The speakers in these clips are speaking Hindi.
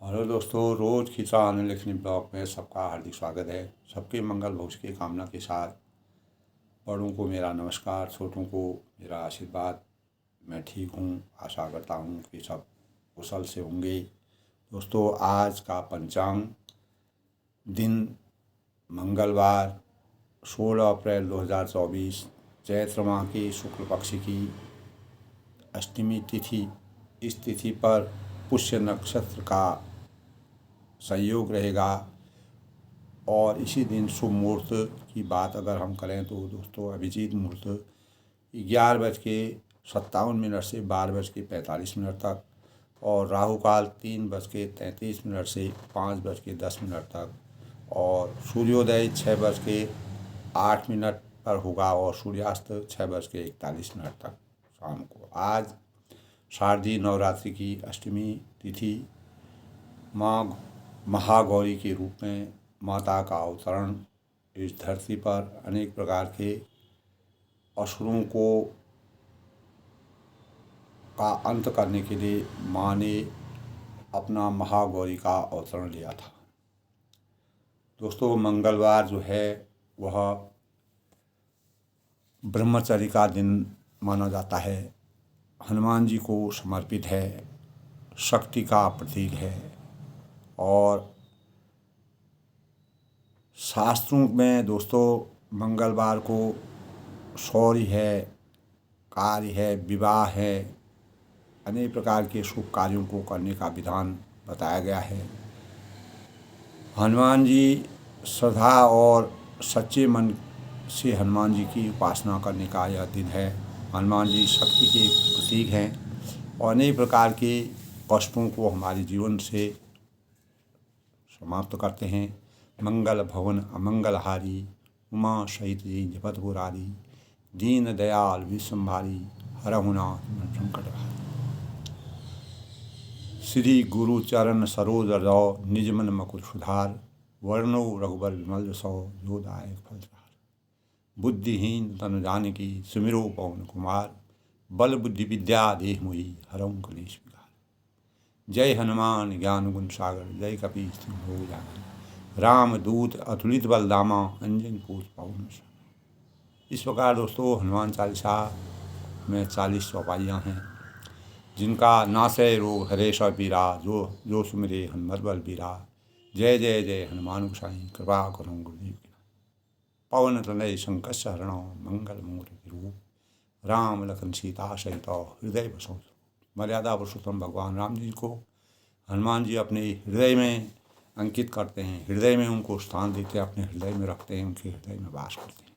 हेलो दोस्तों, रोज़ की तरह आनंद लिखनी ब्लॉग में सबका हार्दिक स्वागत है। सबके मंगल भविष्य की कामना के साथ बड़ों को मेरा नमस्कार, छोटों को मेरा आशीर्वाद। मैं ठीक हूँ, आशा करता हूँ कि सब कुशल से होंगे। दोस्तों, आज का पंचांग दिन मंगलवार 16 अप्रैल 2024 चैत्र माह की शुक्ल पक्ष की अष्टमी तिथि। इस तिथि पर पुष्य नक्षत्र का संयोग रहेगा और इसी दिन शुभ मुहूर्त की बात अगर हम करें तो दोस्तों अभिजीत मुहूर्त 11:57 से 12:45 तक और राहु काल 3:33 से 5:10 तक और सूर्योदय 6:08 पर होगा और सूर्यास्त 6:41 तक शाम को। आज शारदीय नवरात्रि की अष्टमी तिथि माँ महागौरी के रूप में माता का अवतरण इस धरती पर अनेक प्रकार के असुरों को का अंत करने के लिए माँ ने अपना महागौरी का अवतरण लिया था। दोस्तों, मंगलवार जो है वह ब्रह्मचर्य का दिन माना जाता है, हनुमान जी को समर्पित है, शक्ति का प्रतीक है और शास्त्रों में दोस्तों मंगलवार को शौर्य है, कार्य है, विवाह है, अनेक प्रकार के शुभ कार्यों को करने का विधान बताया गया है। हनुमान जी श्रद्धा और सच्चे मन से हनुमान जी की उपासना करने का यह दिन है। हनुमान जी शक्ति के प्रतीक हैं और अनेक प्रकार के कष्टों को हमारे जीवन से समाप्त करते हैं। मंगल भवन अमंगल हारी, उमा सहित जपत गुरारी, दीन दयाल विश्वम्भारी, हरहु नाथ मन संकट हारी। श्री गुरु चरण सरोज रौ, निज मन मकुर सुधार, वर्णो रघुबर विमल जसो, जो दायक फल चार। बुद्धिहीन तनु जानकी, सुमिरो पवन कुमार, बल बुद्धि विद्या देह मोहि, हरहु कलेश विकार। जय हनुमान ज्ञान गुण सागर, जय कपीस तिहुँ लोक उजागर, राम दूत अतुलित बल धामा, अंजनी पुत्र पवन सुत। इस प्रकार दोस्तों हनुमान चालीसा में 40 चौपाइयाँ हैं, जिनका नासै रोग हरे सब पीरा, जो सुमिरे हनुमत बल बीरा। जय जय जय हनुमान गोसाई, कृपा करो गुरुदेव की। पवन तनय संकट हरणो, मंगल मूर्ति रूप, राम लखन सीता सहित हृदय बसो। मर्यादा पुरुषोत्तम भगवान राम जी को हनुमान जी अपने हृदय में अंकित करते हैं, हृदय में उनको स्थान देते हैं, अपने हृदय में रखते हैं, उनके हृदय में वास करते हैं।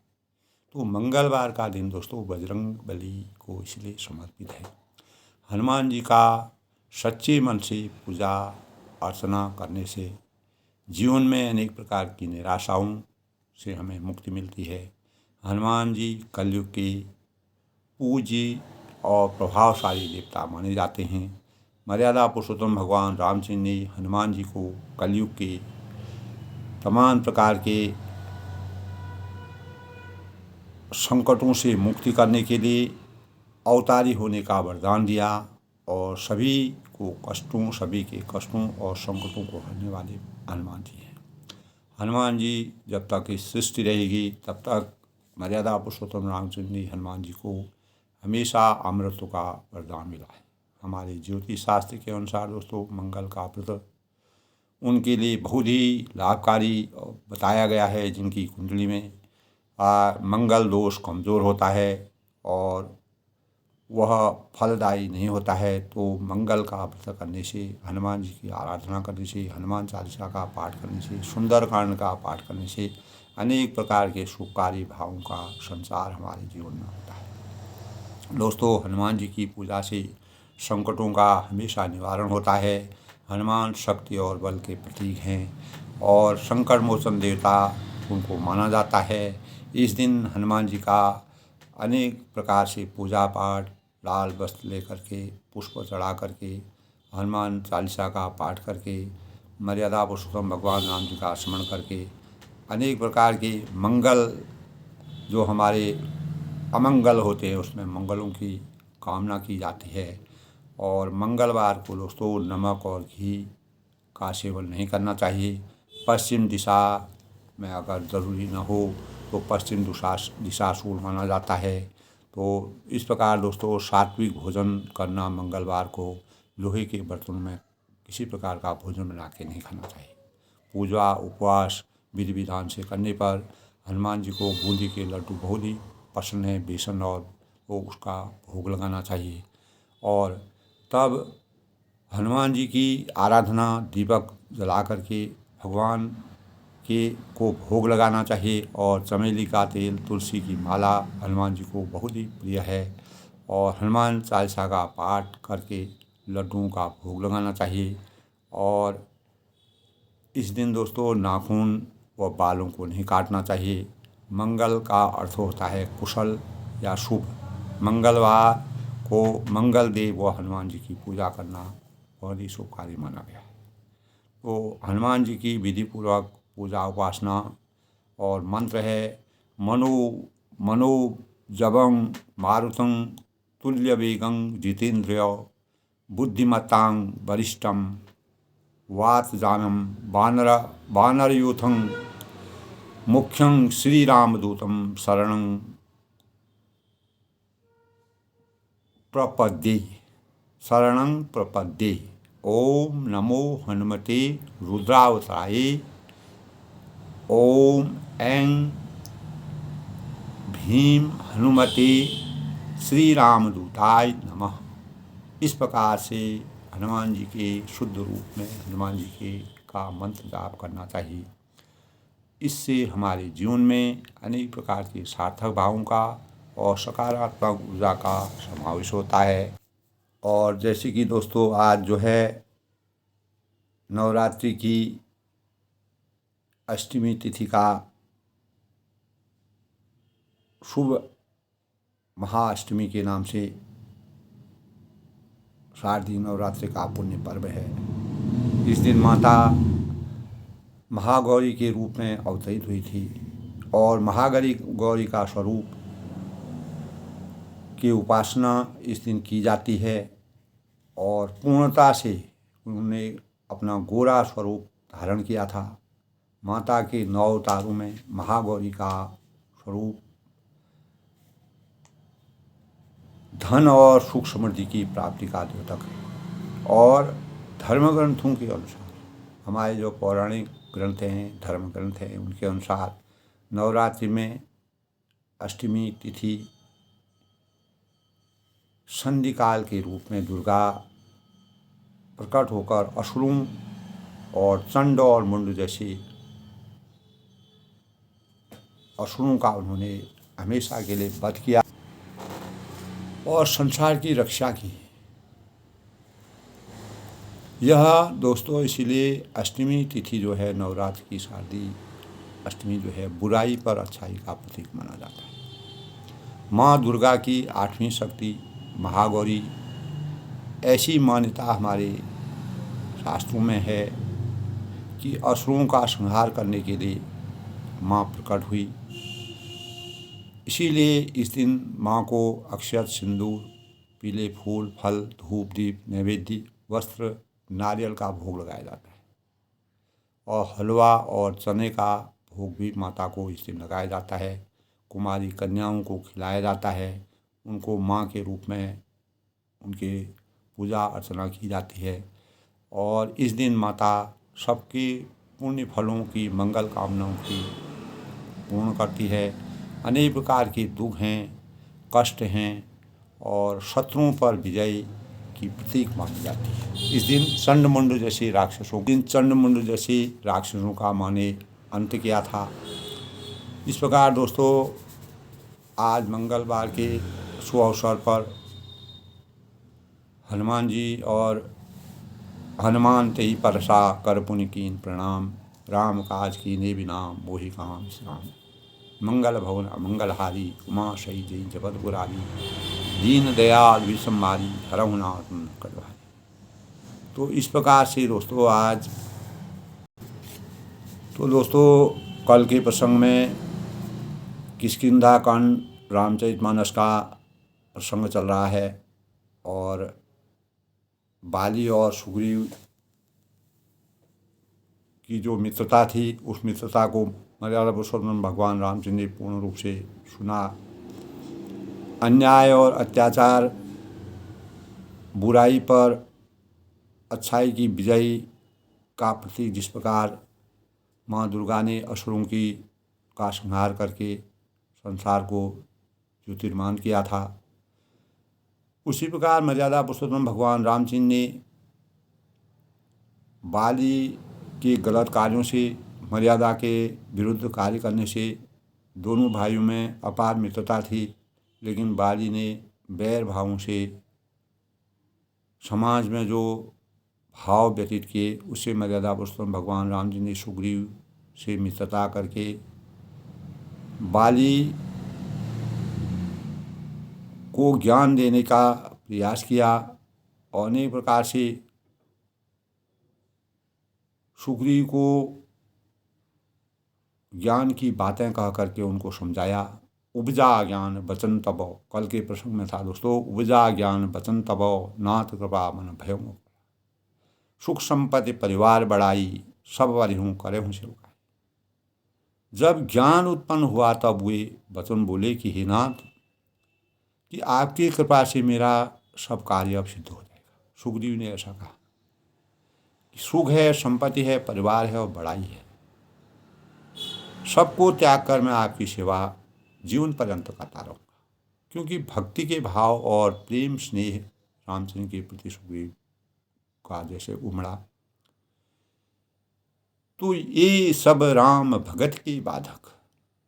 तो मंगलवार का दिन दोस्तों बजरंग बली को इसलिए समर्पित है। हनुमान जी का सच्चे मन से पूजा अर्चना करने से जीवन में अनेक प्रकार की निराशाओं से हमें मुक्ति मिलती है। हनुमान जी कलयुग के पूज्य और प्रभावशाली देवता माने जाते हैं। मर्यादा पुरुषोत्तम भगवान रामचंद्र ने हनुमान जी को कलयुग के तमाम प्रकार के संकटों से मुक्ति करने के लिए अवतारी होने का वरदान दिया और सभी के कष्टों और संकटों को हरने वाले हनुमान जी हैं। हनुमान जी जब तक इस सृष्टि रहेगी तब तक मर्यादा पुरुषोत्तम रामचंद्र ने हनुमान जी को हमेशा अमृत का वरदान मिला है। हमारे ज्योतिष शास्त्र के अनुसार दोस्तों मंगल का व्रत उनके लिए बहुत ही लाभकारी बताया गया है, जिनकी कुंडली में मंगल दोष कमज़ोर होता है और वह फलदायी नहीं होता है। तो मंगल का व्रत करने से, हनुमान जी की आराधना करने से, हनुमान चालीसा का पाठ करने से, सुंदरकांड का पाठ करने से अनेक प्रकार के शुभकारी भावों का संचार हमारे जीवन में होता है। दोस्तों, हनुमान जी की पूजा से संकटों का हमेशा निवारण होता है। हनुमान शक्ति और बल के प्रतीक हैं और संकट मोचन देवता उनको माना जाता है। इस दिन हनुमान जी का अनेक प्रकार से पूजा पाठ, लाल वस्त्र लेकर के, पुष्प चढ़ा करके, हनुमान चालीसा का पाठ करके, मर्यादा पुरुषोत्तम भगवान राम जी का स्मरण करके अनेक प्रकार के मंगल जो हमारे अमंगल होते हैं उसमें मंगलों की कामना की जाती है। और मंगलवार को दोस्तों नमक और घी का सेवन नहीं करना चाहिए। पश्चिम दिशा में अगर ज़रूरी न हो तो पश्चिम दिशा शुभ माना जाता है। तो इस प्रकार दोस्तों सात्विक भोजन करना, मंगलवार को लोहे के बर्तनों में किसी प्रकार का भोजन बना के नहीं खाना चाहिए। पूजा उपवास विधि विधान से करने पर हनुमान जी को बूंदी के लड्डू बहुत ही पसंद है, बेसन, और वो उसका भोग लगाना चाहिए। और तब हनुमान जी की आराधना दीपक जला करके भगवान के को भोग लगाना चाहिए। और चमेली का तेल, तुलसी की माला हनुमान जी को बहुत ही प्रिय है। और हनुमान चालीसा का पाठ करके लड्डुओं का भोग लगाना चाहिए। और इस दिन दोस्तों नाखून व बालों को नहीं काटना चाहिए। मंगल का अर्थ होता है कुशल या शुभ। मंगलवार को मंगल देव व हनुमान जी की पूजा करना बहुत ही शुभ कार्य माना गया है। तो हनुमान जी की विधि पूर्वक पूजा उपासना और मंत्र है मनो जबं मारुतं तुल्य वेगं जितेन्द्रिय बुद्धिमतां वरिष्ठं वातजानं वानरयूथं मुख्यं श्रीरामदूतं शरणं प्रपद्ये। ओम नमो हनुमते रुद्रावताय। ओम ऐं भीम हनुमते श्री रामदूताय नमः। इस प्रकार से हनुमान जी के शुद्ध रूप में हनुमान जी के का मंत्र जाप करना चाहिए। इससे हमारे जीवन में अनेक प्रकार के सार्थक भावों का और सकारात्मक ऊर्जा का समावेश होता है। और जैसे कि दोस्तों आज जो है नवरात्रि की अष्टमी तिथि का शुभ महाअष्टमी के नाम से शारदीय नवरात्रि का पुण्य पर्व है। इस दिन माता महागौरी के रूप में अवतरित हुई थी और महागौरी का स्वरूप की उपासना इस दिन की जाती है। और पूर्णता से उन्होंने अपना गोरा स्वरूप धारण किया था। माता के 9 अवतारों में महागौरी का स्वरूप धन और सुख समृद्धि की प्राप्ति का द्योतक है। और धर्म ग्रंथों के अनुसार, हमारे जो पौराणिक ग्रंथ हैं, धर्म ग्रंथ हैं, उनके अनुसार नवरात्रि में अष्टमी तिथि संधि काल के रूप में दुर्गा प्रकट होकर असुरों और चंड और मुंड जैसे असुरों का उन्होंने हमेशा के लिए वध किया और संसार की रक्षा की। यह दोस्तों इसीलिए अष्टमी तिथि जो है, नवरात्र की शारदीय अष्टमी जो है, बुराई पर अच्छाई का प्रतीक माना जाता है। माँ दुर्गा की 8वीं शक्ति महागौरी, ऐसी मान्यता हमारे शास्त्रों में है कि असुरों का संहार करने के लिए माँ प्रकट हुई। इसीलिए इस दिन माँ को अक्षत, सिंदूर, पीले फूल, फल, धूप, दीप, नैवेद्य, वस्त्र, नारियल का भोग लगाया जाता है। और हलवा और चने का भोग भी माता को इस दिन लगाया जाता है। कुमारी कन्याओं को खिलाया जाता है। उनको माँ के रूप में उनके पूजा अर्चना की जाती है। और इस दिन माता सबके पुण्य फलों की, मंगल कामनाओं की पूर्ण करती है। अनेक प्रकार के दुख हैं, कष्ट हैं और शत्रुओं पर विजय की प्रतीक मानी जाती है। इस दिन चंडमुंड जैसे राक्षसों का माँ ने अंत किया था। इस प्रकार दोस्तों आज मंगलवार के शुभ अवसर पर हनुमान जी और हनुमान तेहि परसा कर पुनि कीन प्रणाम। राम काज कीने बिनाम मोहि काम श्राम। मंगल भवन अमंगलहारी उमा सही जय जगत गुरारी। दीन दयाल विषमहारी हरहु नाथ कटवारी। तो इस प्रकार से दोस्तों कल के प्रसंग में किष्किंधा कांड रामचरितमानस का प्रसंग चल रहा है। और बाली और सुग्रीव की जो मित्रता थी, उस मित्रता को मर्यादा पुरुषोत्तम भगवान रामचंद्र ने पूर्ण रूप से सुना। अन्याय और अत्याचार, बुराई पर अच्छाई की विजय का प्रतीक जिस प्रकार माँ दुर्गा ने असुरों का संहार करके संसार को ज्योतिर्मान किया था, उसी प्रकार मर्यादा पुरुषोत्तम भगवान रामचंद्र ने बाली के गलत कार्यों से, मर्यादा के विरुद्ध कार्य करने से दोनों भाइयों में अपार मित्रता थी, लेकिन बाली ने बैर भावों से समाज में जो भाव व्यतीत किए, उससे मर्यादा पुरुषोत्तम भगवान राम जी ने सुग्रीव से मित्रता करके बाली को ज्ञान देने का प्रयास किया और अनेक प्रकार से सुग्रीव को ज्ञान की बातें कह करके उनको समझाया। उपजा ज्ञान बचन तबो, कल के प्रसंग में था दोस्तों, उपजा ज्ञान बचन तबो, नाथ कृपा मन भयमो, सुख संपत्ति परिवार बढ़ाई, सब वरिहूँ करे हूँ सेवकाई। जब ज्ञान उत्पन्न हुआ तब वे वचन बोले कि हे नाथ, कि आपकी कृपा से मेरा सब कार्य अब सिद्ध हो जाएगा। सुग्रीव ने ऐसा कहा कि सुख है, संपत्ति है, परिवार है और बड़ाई है, सबको त्याग कर मैं आपकी सेवा जीवन पर्यंत करता रहूँगा। क्योंकि भक्ति के भाव और प्रेम स्नेह रामचंद्र के प्रति सुग्रीव का जैसे उमड़ा, तो ये सब राम भगत की बाधक,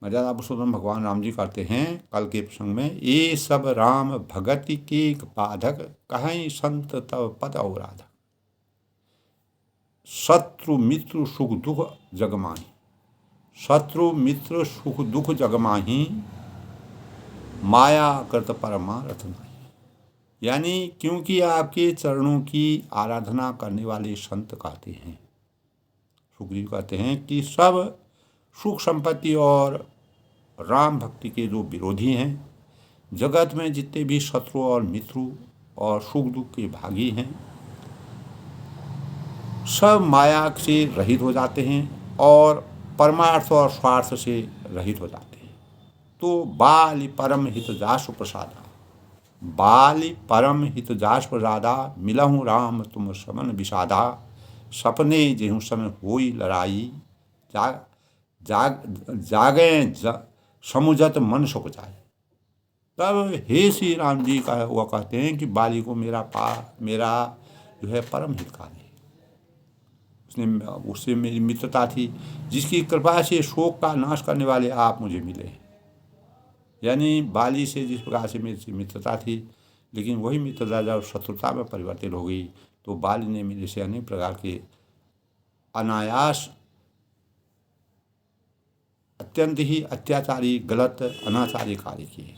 मर्यादा पुरुषोत्तम भगवान राम जी कहते हैं कल के प्रसंग में, ये सब राम भगत की बाधक कहीं संत तव पद और राधक, शत्रु मित्र सुख दुख जगमाही, शत्रु मित्र सुख दुख जगमाही, माया कृत परमारथ नहीं। यानी क्योंकि आपके चरणों की आराधना करने वाले संत कहते हैं, सुग्रीव कहते हैं कि सब सुख संपत्ति और राम भक्ति के जो विरोधी हैं, जगत में जितने भी शत्रु और मित्र और सुख दुख के भागी हैं, सब माया से रहित हो जाते हैं और परमार्थ और स्वार्थ से रहित हो जाते हैं। तो बाली परम हित जासु प्रसादा, बाली परम हित जास प्रसादा, मिलहूँ राम तुम समन विषादा, सपने जेहूँ समय होई लड़ाई, जागे समुझत मन सुख जाए। तब हे श्री राम जी का वो कहते हैं कि बाली को मेरा जो है परम हितकारी है, उससे मेरी मित्रता थी, जिसकी कृपा से शोक का नाश करने वाले आप मुझे मिले। यानी बाली से जिस प्रकार से मेरी मित्रता थी, लेकिन वही मित्रता जब शत्रुता में परिवर्तित हो गई, तो बाली ने मेरे से अनेक प्रकार के अनायास अत्यंत ही अत्याचारी गलत अनाचारी कार्य किए,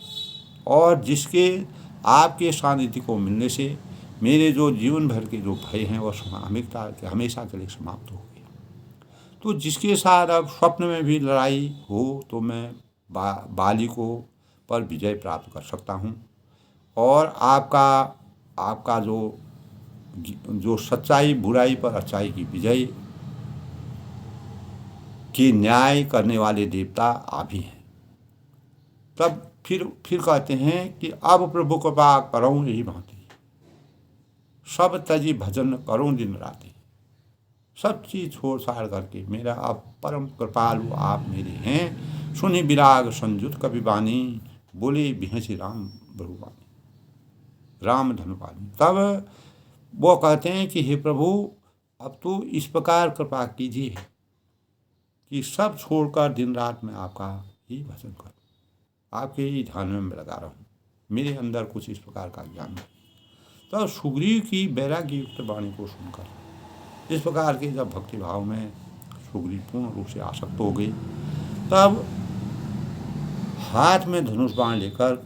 और जिसके आपके सानिध्य को मिलने से मेरे जो जीवन भर के जो भय हैं वह स्वाभाविकता के हमेशा के लिए समाप्त हो गए। तो जिसके साथ अब स्वप्न में भी लड़ाई हो तो मैं बाली को पर विजय प्राप्त कर सकता हूँ, और आपका जो सच्चाई बुराई पर अच्छाई की विजय कि न्याय करने वाले देवता आप ही हैं। तब फिर कहते हैं कि अब प्रभु कृपा करूँ यही भांति, सब तजी भजन करूँ दिन राति, सब चीज छोड़ छाड़ करके मेरा अब परम कृपालु आप मेरे हैं। सुनि विराग संयुत कवि बानी, बोले बिहसी राम बहुवानी, राम धनुपानी। तब वो कहते हैं कि हे प्रभु, अब तो इस प्रकार कृपा कीजिए कि सब छोड़कर दिन रात में आपका ही भजन करूं, आपके ही ध्यान में मैं लगा रहूं, मेरे अंदर कुछ इस प्रकार का ज्ञान नहीं। तो सुग्रीव की वैराग्य युक्त वाणी को सुनकर इस प्रकार के जब भक्ति भाव में सुग्रीव पूर्ण रूप से आसक्त हो गई, तब हाथ में धनुष बाण लेकर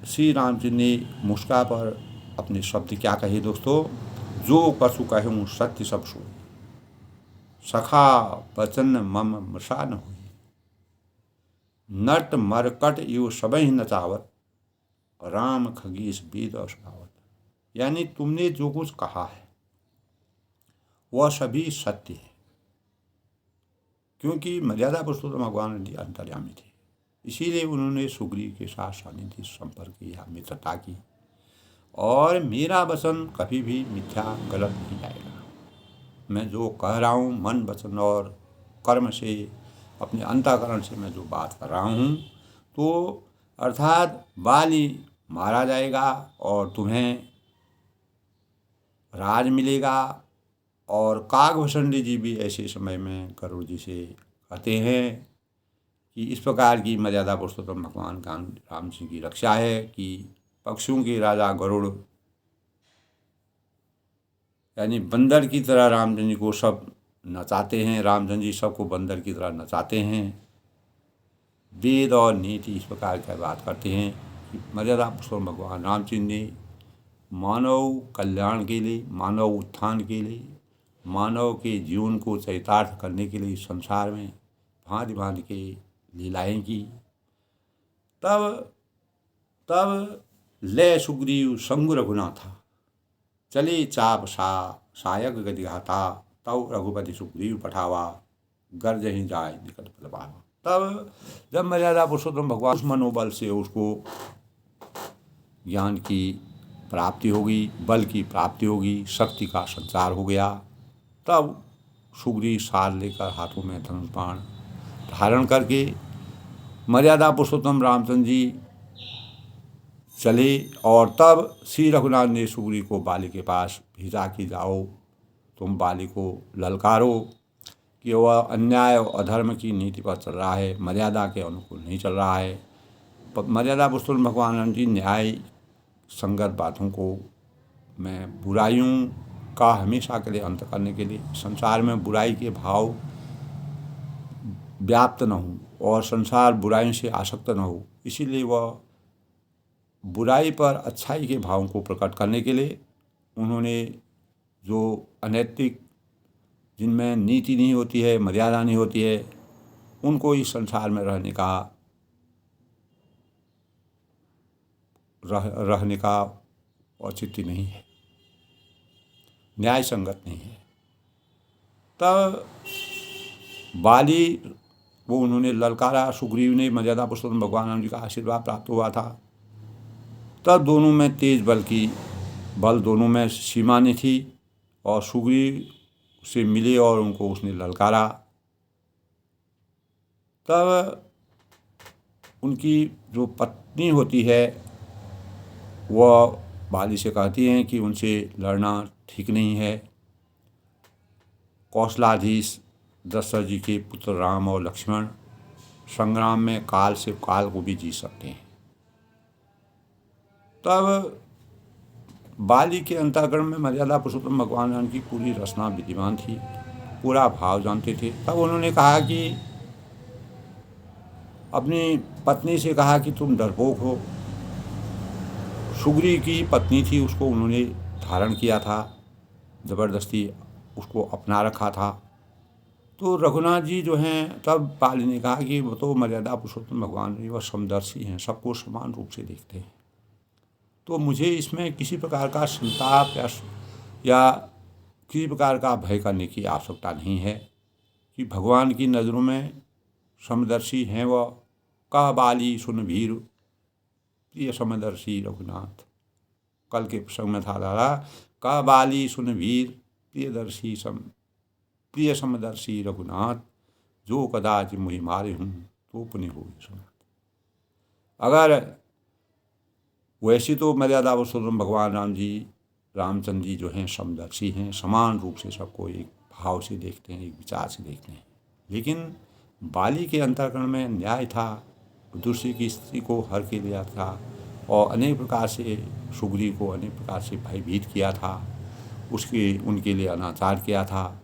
श्री रामचंद्र ने मुस्का पर अपने शब्द क्या कहे दोस्तों, जो पशु कहूँ सत्य सब सो, सखा वचन मम मृषा न हुई, नट मरकट यु सबहि नचावत, राम खगीश वेद असुरावत। यानी तुमने जो कुछ कहा है वह सभी सत्य है, क्योंकि मर्यादा पुरुषोत्तम भगवान जी अंतर्यामी थे, इसीलिए उन्होंने सुग्रीव के साथ सानिध्य संपर्क किया, मित्रता की। और मेरा वचन कभी भी मिथ्या गलत नहीं जाएगा। मैं जो कह रहा हूँ मन वचन और कर्म से, अपने अंतःकरण से मैं जो बात कर रहा हूँ, तो अर्थात बाली मारा जाएगा और तुम्हें राज मिलेगा। और काकभूषणी जी भी ऐसे समय में गरुड़ जी से कहते हैं कि इस प्रकार की मर्यादा पुरुषोत्तम भगवान का राम जी की रक्षा है कि पक्षियों के राजा गरुड़ यानी बंदर की तरह रामचंद्र जी को सब नचाते हैं, रामचंद्र जी सबको बंदर की तरह नचाते हैं। वेद और नीति इस प्रकार की बात करते हैं कि मर्यादा पुरुषोत्तम भगवान रामचंद्र ने मानव कल्याण के लिए, मानव उत्थान के लिए, मानव के जीवन को चरितार्थ करने के लिए संसार में भांति भांति के लीलाएं की। तब लय सुग्रीव संग रघुनाथा चले चाप सायक गतिघाता तव रघुपति सुग्रीव पठावा गर्ज ही जाए निकट बलवावा। तब जब मर्यादा पुरुषोत्तम भगवान उस मनोबल से उसको ज्ञान की प्राप्ति होगी, बल की प्राप्ति होगी, शक्ति का संचार हो गया, तब सुग्रीव सार लेकर हाथों में धनुष बाण धारण करके मर्यादा पुरुषोत्तम रामचंद्र जी चले। और तब श्री रघुनाथ ने सुग्रीव को बाली के पास भेजा कि जाओ तुम बाली को ललकारो कि वह अन्याय और अधर्म की नीति पर चल रहा है, मर्यादा के अनुकूल नहीं चल रहा है। मर्यादा पुरुषोत्तम भगवान राम जी न्याय संगत बातों को, मैं बुराइयों का हमेशा के लिए अंत करने के लिए, संसार में बुराई के भाव व्याप्त न हो और संसार बुराइयों से आसक्त न हो, इसीलिए वह बुराई पर अच्छाई के भावों को प्रकट करने के लिए उन्होंने जो अनैतिक, जिनमें नीति नहीं होती है, मर्यादा नहीं होती है, उनको इस संसार में रहने का औचित्य नहीं है, न्याय संगत नहीं है। तब बाली वो उन्होंने ललकारा, सुग्रीव ने, मर्यादा पुरुषोत्तम भगवान राम जी का आशीर्वाद प्राप्त हुआ था। तब दोनों में तेज बल दोनों में सीमा नहीं थी और सुग्रीव से मिले और उनको उसने ललकारा। तब उनकी जो पत्नी होती है वह बाली से कहती हैं कि उनसे लड़ना ठीक नहीं है। कौशलाधीश दशरथ जी के पुत्र राम और लक्ष्मण संग्राम में काल को भी जीत सकते हैं। तब बाली के अंतःकरण में मर्यादा पुरुषोत्तम भगवान राम की पूरी रचना विद्यमान थी, पूरा भाव जानते थे। तब उन्होंने कहा कि अपनी पत्नी से कहा कि तुम डरपोक हो। सुग्रीव की पत्नी थी, उसको उन्होंने धारण किया था, ज़बरदस्ती उसको अपना रखा था। तो रघुनाथ जी जो हैं, तब बाली ने कहा कि वो तो मर्यादा पुरुषोत्तम भगवान जी वह समदर्शी हैं, सबको समान रूप से देखते हैं, तो मुझे इसमें किसी प्रकार का संताप या किसी प्रकार का भय करने की आवश्यकता नहीं है कि भगवान की नज़रों में समदर्शी हैं वह। कह बाली सुन भीर प्रिय समदर्शी रघुनाथ, कल के प्रसंग में था दादा, कह बाली सुन वीर प्रिय समदर्शी रघुनाथ, जो कदाच मुहि मारे हूँ तो पुण्य हो सुनाथ। अगर वैसे तो मर्यादा पुरुषोत्तम भगवान रामचंद्र जी जो हैं समदर्शी हैं, समान रूप से सबको एक भाव से देखते हैं, एक विचार से देखते हैं। लेकिन बाली के अंतःकरण में न्याय था, दूसरे की स्त्री को हर के लिया था और अनेक प्रकार से सुग्रीव को अनेक प्रकार से भयभीत किया था, उनके लिए अनाचार किया था।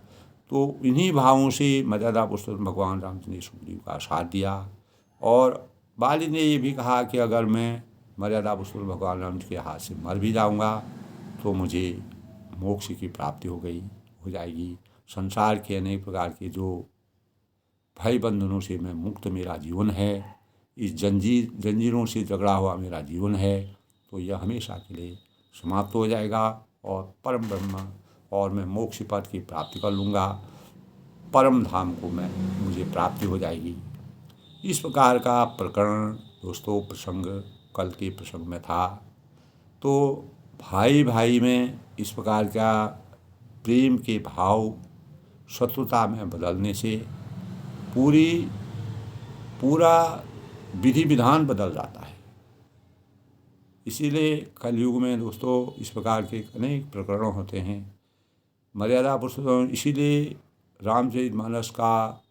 तो इन्हीं भावों से मर्यादा पुरुषोत्तम भगवान रामचंद्र ने सुग्रीव का साथ दिया। और बाली ने ये भी कहा कि अगर मैं मर्यादा पुरुषोत्तम भगवान राम के हाथ से मर भी जाऊंगा तो मुझे मोक्ष की प्राप्ति हो जाएगी। संसार के अनेक प्रकार के जो भय बंधनों से मैं मुक्त मेरा जीवन है, इस जंजीरों से झगड़ा हुआ मेरा जीवन है, तो यह हमेशा के लिए समाप्त हो जाएगा और परम ब्रह्म और मैं मोक्ष पद की प्राप्ति कर लूँगा। परम धाम को मुझे प्राप्ति हो जाएगी। इस प्रकार का प्रकरण दोस्तों प्रसंग कल के प्रसंग में था। तो भाई भाई में इस प्रकार का प्रेम के भाव शत्रुता में बदलने से पूरा विधि विधान बदल जाता है। इसीलिए कलयुग में दोस्तों इस प्रकार के अनेक प्रकरण होते हैं। मर्यादा पुरुषोत्तम इसीलिए रामचरितमानस का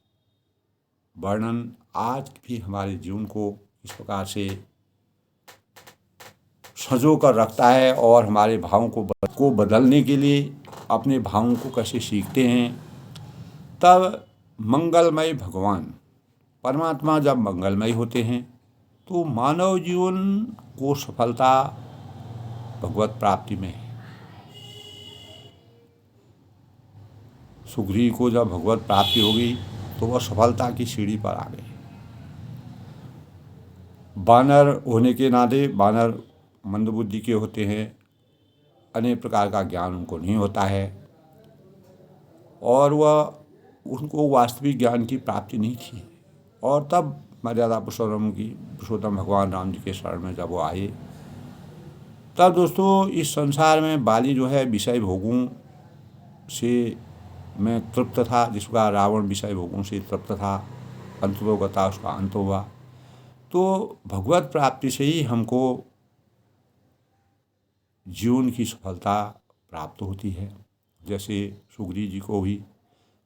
वर्णन आज भी हमारे जीवन को इस प्रकार से संजो कर रखता है और हमारे भावों को बदलने के लिए अपने भावों को कैसे सीखते हैं। तब मंगलमय भगवान परमात्मा जब मंगलमय होते हैं तो मानव जीवन को सफलता भगवत प्राप्ति में है। सुग्रीव को जब भगवत प्राप्ति होगी तो वह सफलता की सीढ़ी पर आ गए। बानर होने के नाते बानर मंदबुद्धि के होते हैं, अनेक प्रकार का ज्ञान उनको नहीं होता है और उनको वास्तविक ज्ञान की प्राप्ति नहीं थी। और तब मर्यादा पुरुषोत्तम भगवान राम जी के शरण में जब वो आए, तब दोस्तों इस संसार में बाली जो है विषय भोगों से में तृप्त था। जिस प्रकार रावण विषय भोगों से तृप्त था, अंततोगता उसका अंत हुआ। तो भगवत प्राप्ति से ही हमको जीवन की सफलता प्राप्त होती है। जैसे सुग्रीव जी को भी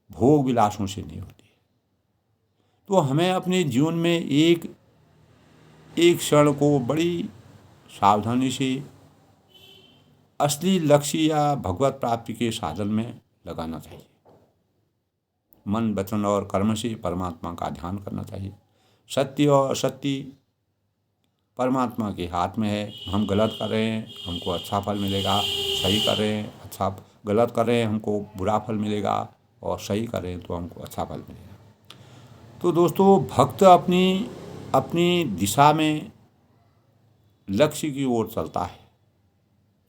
भोग विलासों से नहीं होती है। तो हमें अपने जीवन में एक क्षण को बड़ी सावधानी से असली लक्ष्य या भगवत प्राप्ति के साधन में लगाना चाहिए। मन वचन और कर्म से परमात्मा का ध्यान करना चाहिए। सत्य और असत्य परमात्मा के हाथ में है। हम गलत कर रहे हैं हमको अच्छा फल मिलेगा, सही कर रहे हैं गलत कर रहे हैं हमको बुरा फल मिलेगा, और सही कर रहे हैं तो हमको अच्छा फल मिलेगा। तो दोस्तों भक्त अपनी दिशा में लक्ष्य की ओर चलता है।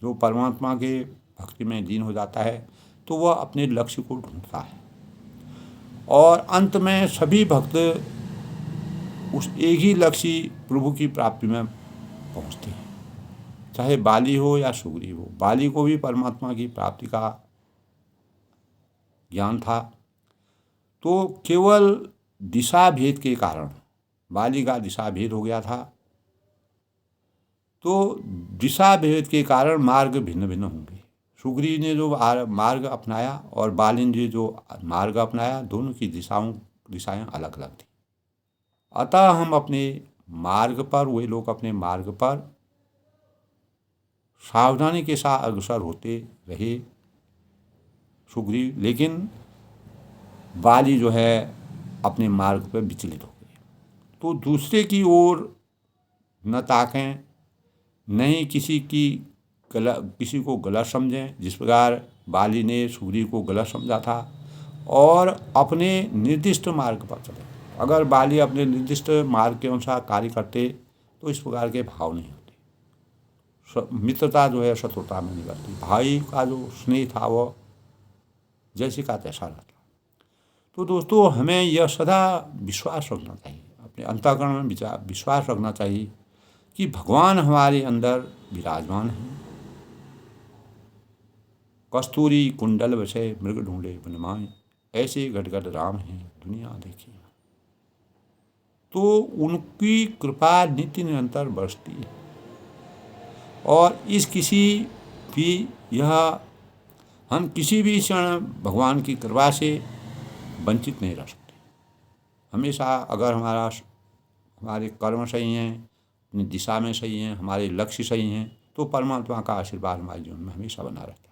जो परमात्मा के भक्ति में लीन हो जाता है तो वह अपने लक्ष्य को ढूंढता है और अंत में सभी भक्त उस एक ही लक्ष्य प्रभु की प्राप्ति में पहुंचते हैं। चाहे बाली हो या सुग्रीव हो, बाली को भी परमात्मा की प्राप्ति का ज्ञान था। तो केवल दिशा भेद के कारण बाली का दिशा भेद हो गया था। तो दिशा भेद के कारण मार्ग भिन्न भिन्न होंगे। सुग्रीव ने जो मार्ग अपनाया और बाली ने जो मार्ग अपनाया, दोनों की दिशाएं अलग अलग थी। अतः हम अपने मार्ग पर, वे लोग अपने मार्ग पर सावधानी के साथ अग्रसर होते रहे सुग्रीव, लेकिन बाली जो है अपने मार्ग पर विचलित हो गए। तो दूसरे की ओर न ताकें, नहीं किसी को गलत समझें। जिस प्रकार बाली ने सुग्रीव को गलत समझा था, और अपने निर्दिष्ट मार्ग पर चले। अगर बाली अपने निर्दिष्ट मार्ग के अनुसार कार्य करते तो इस प्रकार के भाव नहीं होते। मित्रता जो है शत्रुता में नहीं करती। भाई का जो स्नेह था वो जैसे का तैसा रहता। तो दोस्तों हमें यह सदा विश्वास रखना चाहिए, अपने अंतःकरण में विश्वास रखना चाहिए कि भगवान हमारे अंदर विराजमान हैं। कस्तूरी कुंडल वसे मृग ढूंढे बनमाए, ऐसे गदगद राम हैं दुनिया देखी। तो उनकी कृपा नित्य निरंतर बरसती है और हम किसी भी क्षण भगवान की कृपा से वंचित नहीं रह सकते। हमेशा अगर हमारे कर्म सही हैं, अपनी दिशा में सही हैं, हमारे लक्ष्य सही हैं, तो परमात्मा का आशीर्वाद हमारे जीवन में हमेशा बना रहता है।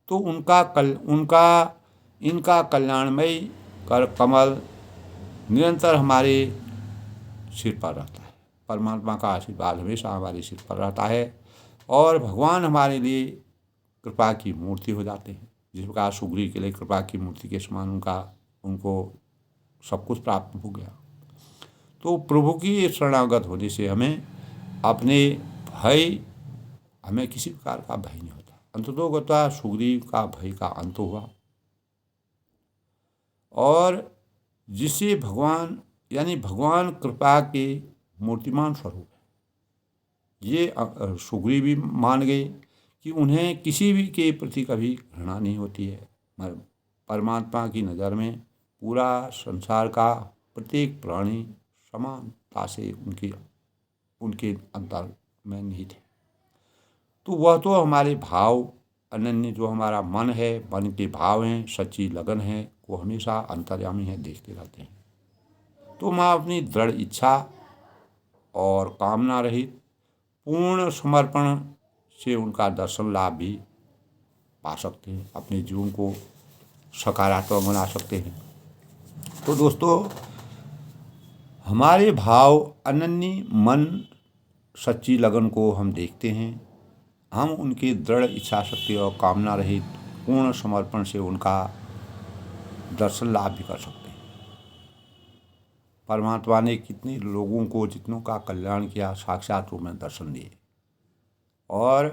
तो इनका कल्याणमय कर कमल निरंतर हमारे सिर पर रहता है। परमात्मा का आशीर्वाद हमेशा हमारे सिर पर रहता है और भगवान हमारे लिए कृपा की मूर्ति हो जाते हैं। जिस प्रकार सुग्रीव के लिए कृपा की मूर्ति के समान उनको सब कुछ प्राप्त हो गया। तो प्रभु की शरणागत होने से हमें किसी प्रकार का भय नहीं होता। अंततोगत्वा सुग्रीव का भय का अंत हुआ और जिसे भगवान यानी भगवान कृपा के मूर्तिमान स्वरूप है। ये सुग्रीव भी मान गए कि उन्हें किसी भी के प्रति कभी घृणा नहीं होती है। परमात्मा की नज़र में पूरा संसार का प्रत्येक प्राणी समानता से उनके अंतर में निहित है। तो वह तो हमारे भाव अनन्य, जो हमारा मन है, मन के भाव हैं, सच्ची लगन है, वो हमेशा अंतर्यामी है, देखते रहते हैं। तो हम अपनी दृढ़ इच्छा और कामना रहित पूर्ण समर्पण से उनका दर्शन लाभ भी पा सकते हैं, अपने जीवन को सकारात्मक बना सकते हैं। तो दोस्तों, हमारे भाव अनन्य मन सच्ची लगन को हम देखते हैं, हम उनकी दृढ़ इच्छा शक्ति और कामना रहित पूर्ण समर्पण से उनका दर्शन लाभ भी कर सकते हैं। परमात्मा ने कितने लोगों को, जितनों का कल्याण किया, साक्षात रूप में दर्शन दिए। और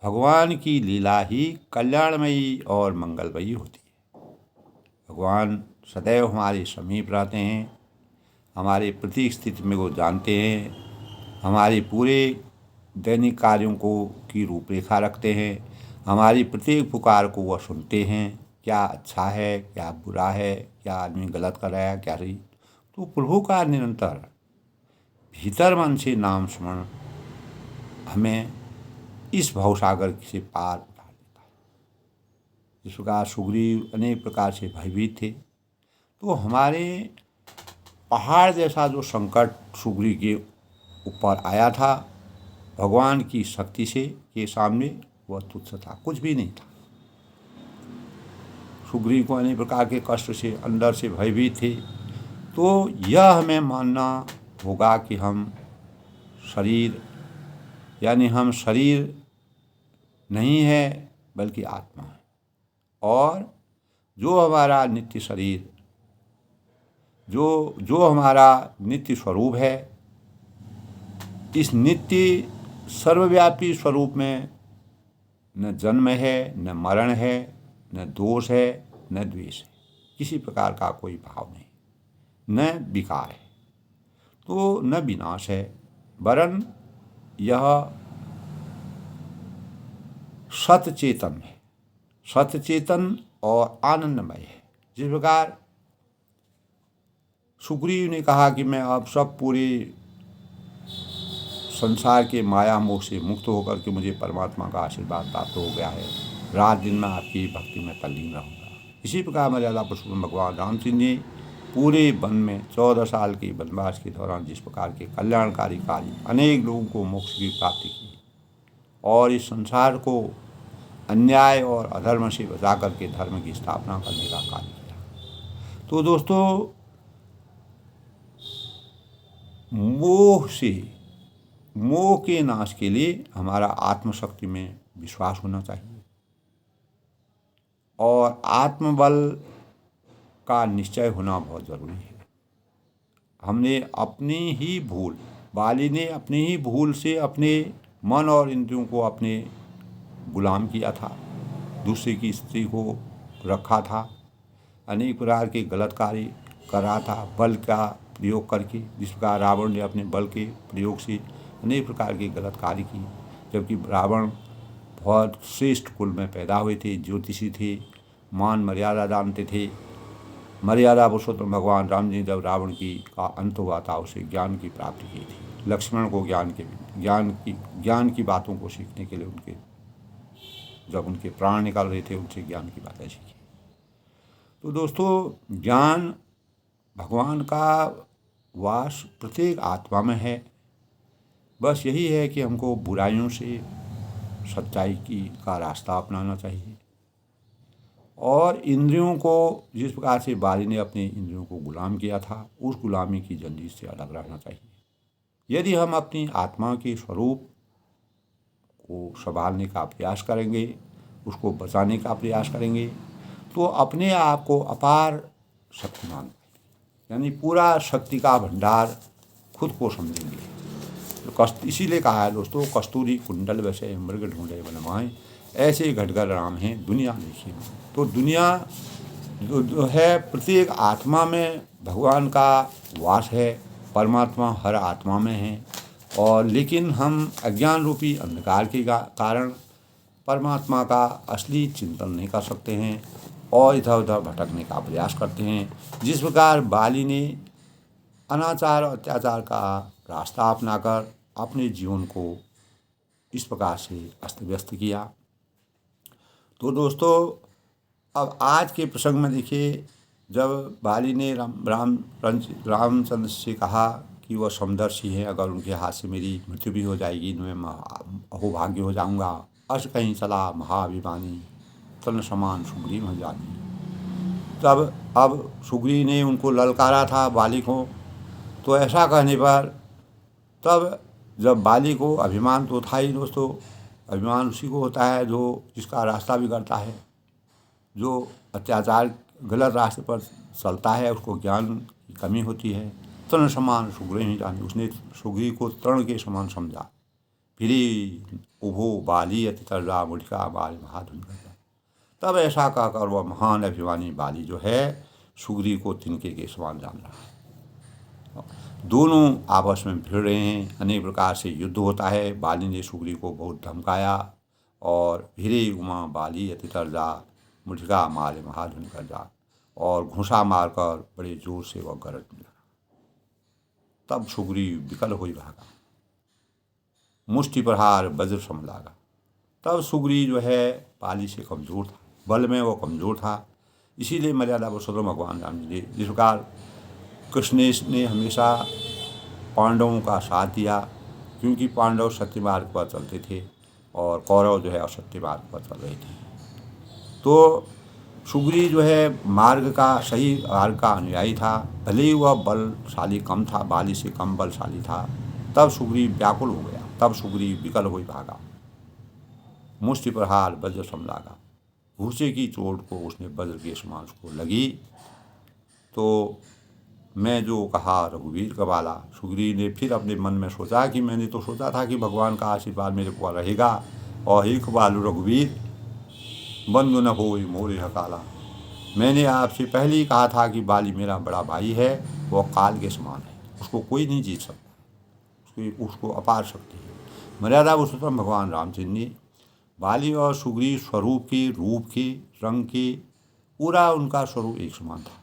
भगवान की लीला ही कल्याणमयी और मंगलमयी होती है। भगवान सदैव हमारे समीप रहते हैं, हमारे प्रत्येक स्थिति में वो जानते हैं, हमारे पूरे दैनिक कार्यों को की रूपरेखा रखते हैं, हमारी प्रत्येक पुकार को वह सुनते हैं, क्या अच्छा है, क्या बुरा है, क्या आदमी गलत कर रहा है, क्या सही। तो प्रभु का निरंतर भीतर मन से नाम स्मरण हमें इस भवसागर से पार उठा देता है। इस प्रकार सुग्रीव अनेक प्रकार से भयभीत थे। तो हमारे पहाड़ जैसा जो संकट सुग्रीव के ऊपर आया था, भगवान की शक्ति से के सामने वह तुच्छ था, कुछ भी नहीं था। सुग्रीव को अनेक प्रकार के कष्ट से अंदर से भयभीत थे। तो यह हमें मानना होगा कि हम शरीर नहीं है, बल्कि आत्मा है। और जो हमारा नित्य शरीर, जो हमारा नित्य स्वरूप है, इस नित्य सर्वव्यापी स्वरूप में न जन्म है, न मरण है, न दोष है, न द्वेष है, किसी प्रकार का कोई भाव नहीं, न विकार है, तो न विनाश है, वरन यह सतचेतन है, सतचेतन और आनंदमय है। जिस प्रकार सुग्रीव ने कहा कि मैं अब सब पूरे संसार के माया मोह से मुक्त होकर के मुझे परमात्मा का आशीर्वाद प्राप्त हो गया है, रात दिन मैं आपकी भक्ति में तल्लीन रहूँगा। इसी प्रकार मर्यादा पुरुषोत्तम भगवान राम सिंह ने पूरे वन में 14 साल के वनवास के दौरान जिस प्रकार के कल्याणकारी कार्य, अनेक लोगों को मोक्ष की प्राप्ति की और इस संसार को अन्याय और अधर्म से बचा करके धर्म की स्थापना करने का कार्य किया। तो दोस्तों, मोह के नाश के लिए हमारा आत्मशक्ति में विश्वास होना चाहिए और आत्मबल का निश्चय होना बहुत ज़रूरी है। बाली ने अपनी ही भूल से अपने मन और इंद्रियों को अपने गुलाम किया था, दूसरे की स्त्री को रखा था, अनेक प्रकार के गलत कार्य कर रहा था बल का प्रयोग करके। जिस प्रकार रावण ने अपने बल के प्रयोग से अनेक प्रकार के गलत कार्य किए, जबकि रावण बहुत श्रेष्ठ कुल में पैदा हुए थे, ज्योतिषी थे, मान मर्यादा जानते थे। मर्यादा पुरुषोत्तम भगवान राम जी जब रावण का अंत हुआ था, उसे ज्ञान की प्राप्ति की थी। लक्ष्मण को ज्ञान की बातों को सीखने के लिए जब उनके प्राण निकाल रहे थे, उनसे ज्ञान की बातें सीखी। तो दोस्तों, ज्ञान भगवान का वास प्रत्येक आत्मा में है। बस यही है कि हमको बुराइयों से सच्चाई का रास्ता अपनाना चाहिए और इंद्रियों को, जिस प्रकार से बाली ने अपने इंद्रियों को गुलाम किया था, उस गुलामी की जंजीर से अलग रहना चाहिए। यदि हम अपनी आत्मा के स्वरूप को संभालने का प्रयास करेंगे, उसको बचाने का प्रयास करेंगे, तो अपने आप को अपार शक्तिमान, यानी पूरा शक्ति का भंडार खुद को समझेंगे। तो इसीलिए कहा है दोस्तों, कस्तूरी कुंडल वैसे मृग ढूंढे वन माए, ऐसे घटगर राम हैं दुनिया देखिए। तो दुनिया जो है प्रत्येक आत्मा में भगवान का वास है। परमात्मा हर आत्मा में है, और लेकिन हम अज्ञान रूपी अंधकार के कारण परमात्मा का असली चिंतन नहीं कर सकते हैं और इधर उधर भटकने का प्रयास करते हैं। जिस प्रकार बाली ने अनाचार और अत्याचार का रास्ता अपनाकर अपने जीवन को इस प्रकार से अस्त व्यस्त किया। तो दोस्तों, अब आज के प्रसंग में देखिए, जब बाली ने रामचंद्र से कहा कि वह समदर्शी हैं, अगर उनके हाथ से मेरी मृत्यु भी हो जाएगी तो मैं अहोभाग्य हो जाऊंगा। अश कहीं चला महाअभिमानी, तन समान सुग्रीव हो जाती। तब अब सुग्रीव ने उनको ललकारा था बाली को। तो ऐसा कहने पर तब जब बाली को अभिमान तो था ही दोस्तों, अभिमान उसी को होता है जो जिसका रास्ता बिगड़ता है, जो अत्याचार गलत रास्ते पर चलता है, उसको ज्ञान की कमी होती है। तृण समान सुग्रीव ही जाने, उसने सुग्रीव को तृण के समान समझा। फिर उभो बाली अति तर्जा मुठिका बाल महाधुन करता। तब ऐसा कहकर वह महान अभिमानी बाली जो है सुग्रीव को तिनके के समान जान रहा है। दोनों आपस में भिड़ रहे हैं, अनेक प्रकार से युद्ध होता है। बाली ने सुग्रीव को बहुत धमकाया और भिरे उमा बाली अति तर्जा मुठिका मारे महाधुन कर जा, और घुसा मारकर बड़े जोर से वह गरजने लगा। तब सुग्रीव विकल हो भागा, मुष्टि प्रहार वज्र सम लागा। तब सुग्रीव जो है बाली से कमज़ोर था, बल में वो कमज़ोर था। इसीलिए मर्यादा पुरुषोत्तम भगवान राम जी ने जिस प्रकार कृष्ण ने हमेशा पांडवों का साथ दिया, क्योंकि पांडव सत्य मार्ग पर चलते थे और कौरव जो है असत्य मार्ग पर चल रहे थे। तो सुग्रीव जो है मार्ग का सही मार्ग का अनुयायी था, भले ही वह बलशाली कम था, बाली से कम बलशाली था। तब सुग्रीव व्याकुल हो गया, तब सुग्रीव विकल हो भागा, मुष्टि प्रहार वज्र सम लागा। घूसे की चोट को उसने वज्र के समान उसको लगी। तो मैं जो कहा रघुवीर का बाला, सुग्रीव ने फिर अपने मन में सोचा कि मैंने तो सोचा था कि भगवान का आशीर्वाद मेरे को रहेगा, और ही कबालू रघुवीर बंधु न हो मोरे हकाला। मैंने आपसे पहले ही कहा था कि बाली मेरा बड़ा भाई है, वह काल के समान है, उसको कोई नहीं जीत सकता, उसको अपार शक्ति है। मर्यादा पुरुषोत्तम भगवान रामचंद्र ने बाली और सुग्रीव स्वरूप के, रूप के, रंग के, पूरा उनका स्वरूप एक समान था।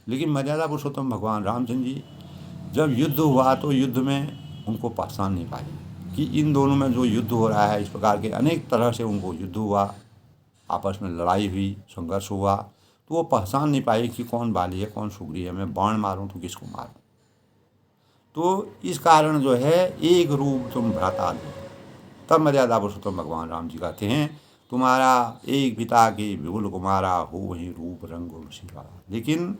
लेकिन मर्यादा पुरुषोत्तम भगवान रामचंद्र जी जब युद्ध हुआ तो युद्ध में उनको पहचान नहीं पाए कि इन दोनों में जो युद्ध हो रहा है। इस प्रकार के अनेक तरह से उनको युद्ध हुआ, आपस में लड़ाई हुई, संघर्ष हुआ, तो वो पहचान नहीं पाए कि कौन बाली है कौन सुग्रीव है, मैं बाण मारूं तो किसको मारूं। तो इस कारण जो है एक रूप तुम भ्राता दो। तब मर्यादा पुरुषोत्तम भगवान राम जी कहते हैं, तुम्हारा एक पिता के विपुल कुमारा हो वही रूप रंग शिवा। लेकिन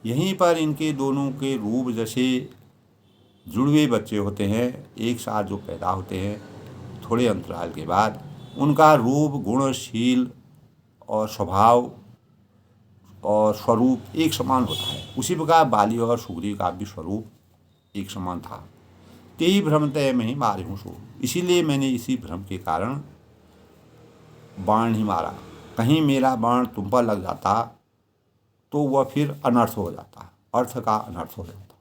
यहीं पर इनके दोनों के रूप जैसे जुड़वे बच्चे होते हैं, एक साथ जो पैदा होते हैं, थोड़े अंतराल के बाद उनका रूप, गुणशील और स्वभाव और स्वरूप एक समान होता है। उसी प्रकार बाली और सुग्रीव का भी स्वरूप एक समान था। ते ही भ्रम तय में ही मारे हूँ सो, इसीलिए मैंने इसी भ्रम के कारण बाण ही मारा। कहीं मेरा बाण तुम पर लग जाता तो वह फिर अनर्थ हो जाता, अर्थ का अनर्थ हो जाता।